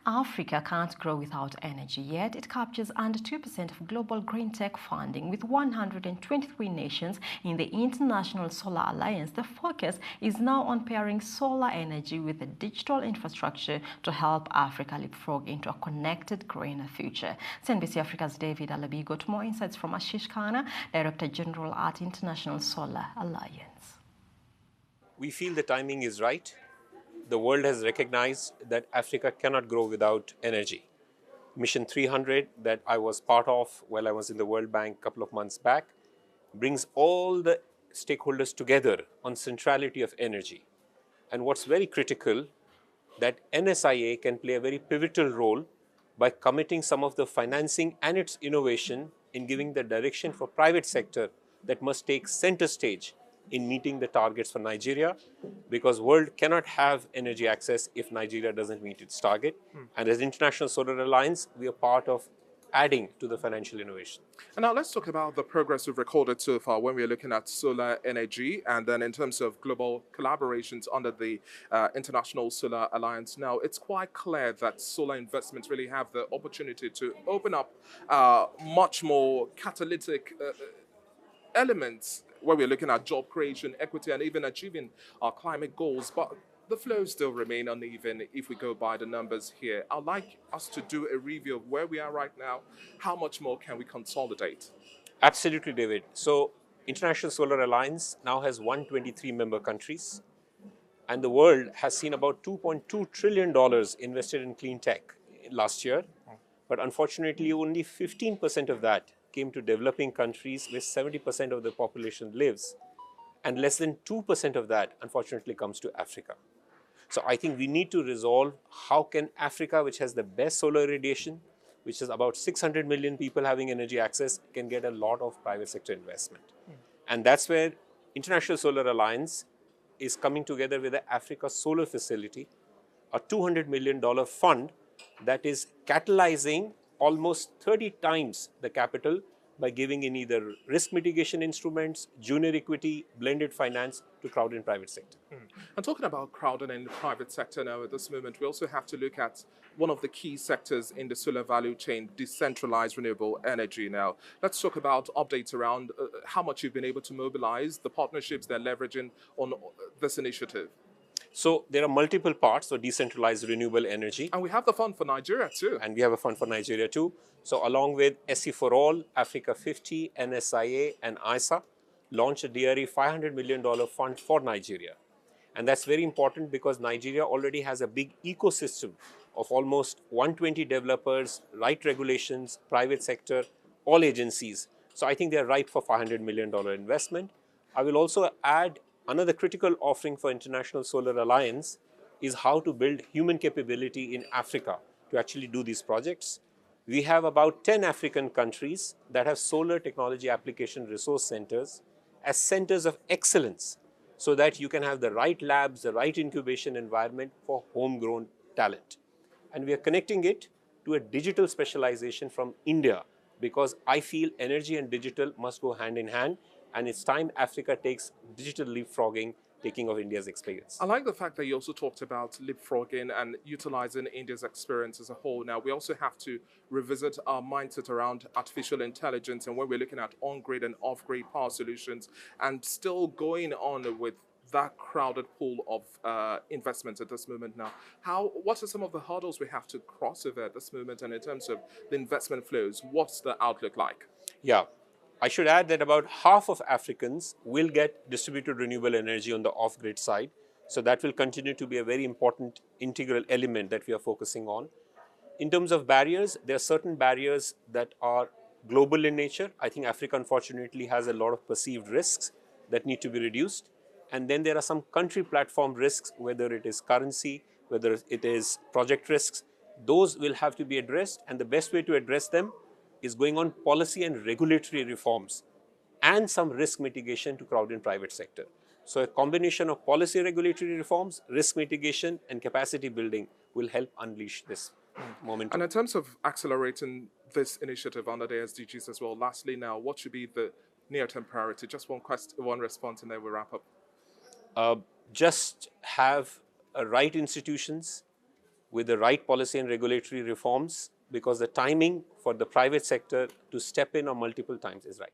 Africa can't grow without energy, yet it captures under 2% of global green tech funding. With 123 nations in the International Solar Alliance, the focus is now on pairing solar energy with the digital infrastructure to help Africa leapfrog into a connected, greener future. CNBC Africa's David Alabi got more insights from Ashish Khanna, Director General at International Solar Alliance. We feel the timing is right. The world has recognized that Africa cannot grow without energy. Mission 300 that I was part of while I was in the World Bank a couple of months back brings all the stakeholders together on centrality of energy. And what's very critical, that NSIA can play a very pivotal role by committing some of the financing and its innovation in giving the direction for private sector that must take center stage in meeting the targets for Nigeria, because world cannot have energy access if Nigeria doesn't meet its target. And as International Solar Alliance, we are part of adding to the financial innovation. And now let's talk about the progress we've recorded so far when we're looking at solar energy, and then in terms of global collaborations under the International Solar Alliance. Now, it's quite clear that solar investments really have the opportunity to open up much more catalytic elements where we're looking at job creation, equity, and even achieving our climate goals. But the flows still remain uneven if we go by the numbers here. I'd like us to do a review of where we are right now. How much more can we consolidate? Absolutely, David. So, International Solar Alliance now has 123 member countries, and the world has seen about $2.2 trillion invested in clean tech last year. But unfortunately, only 15% of that came to developing countries where 70% of the population lives, and less than 2% of that, unfortunately, comes to Africa. So I think we need to resolve how can Africa, which has the best solar radiation, which is about 600 million people having energy access, can get a lot of private sector investment. And that's where International Solar Alliance is coming together with the Africa Solar Facility, a $200 million fund that is catalyzing almost 30 times the capital by giving in either risk mitigation instruments, junior equity, blended finance to crowd in private sector. And talking about crowding in the private sector now at this moment, we also have to look at one of the key sectors in the solar value chain, decentralized renewable energy now. Let's talk about updates around how much you've been able to mobilize, the partnerships they're leveraging on this initiative. So there are multiple parts for decentralized renewable energy. And we have the fund for Nigeria too. And we have a fund for Nigeria too. So along with SE for All, Africa 50, NSIA and ISA launched a DRE $500 million fund for Nigeria. And that's very important because Nigeria already has a big ecosystem of almost 120 developers, right regulations, private sector, all agencies. So I think they're ripe for $500 million investment. I will also add another critical offering for International Solar Alliance is how to build human capability in Africa to actually do these projects. We have about 10 African countries that have solar technology application resource centers as centers of excellence so that you can have the right labs, the right incubation environment for homegrown talent. And we are connecting it to a digital specialization from India because I feel energy and digital must go hand in hand. And it's time Africa takes digital leapfrogging, taking of India's experience. I like the fact that you also talked about leapfrogging and utilizing India's experience as a whole. Now, we also have to revisit our mindset around artificial intelligence and when we're looking at on-grid and off-grid power solutions and still going on with that crowded pool of investments at this moment now. What are some of the hurdles we have to cross over at this moment? And in terms of the investment flows, what's the outlook like? Yeah. I should add that about half of Africans will get distributed renewable energy on the off-grid side. So that will continue to be a very important integral element that we are focusing on. In terms of barriers, there are certain barriers that are global in nature. I think Africa, unfortunately, has a lot of perceived risks that need to be reduced. And then there are some country platform risks, whether it is currency, whether it is project risks. Those will have to be addressed. And the best way to address them is going on policy and regulatory reforms and some risk mitigation to crowd in private sector. So a combination of policy regulatory reforms, risk mitigation and capacity building will help unleash this momentum. And in terms of accelerating this initiative under the SDGs as well, lastly now, what should be the near-term priority? Just one response and then we'll wrap up. Just have right institutions, with the right policy and regulatory reforms, because the timing for the private sector to step in on multiple times is right.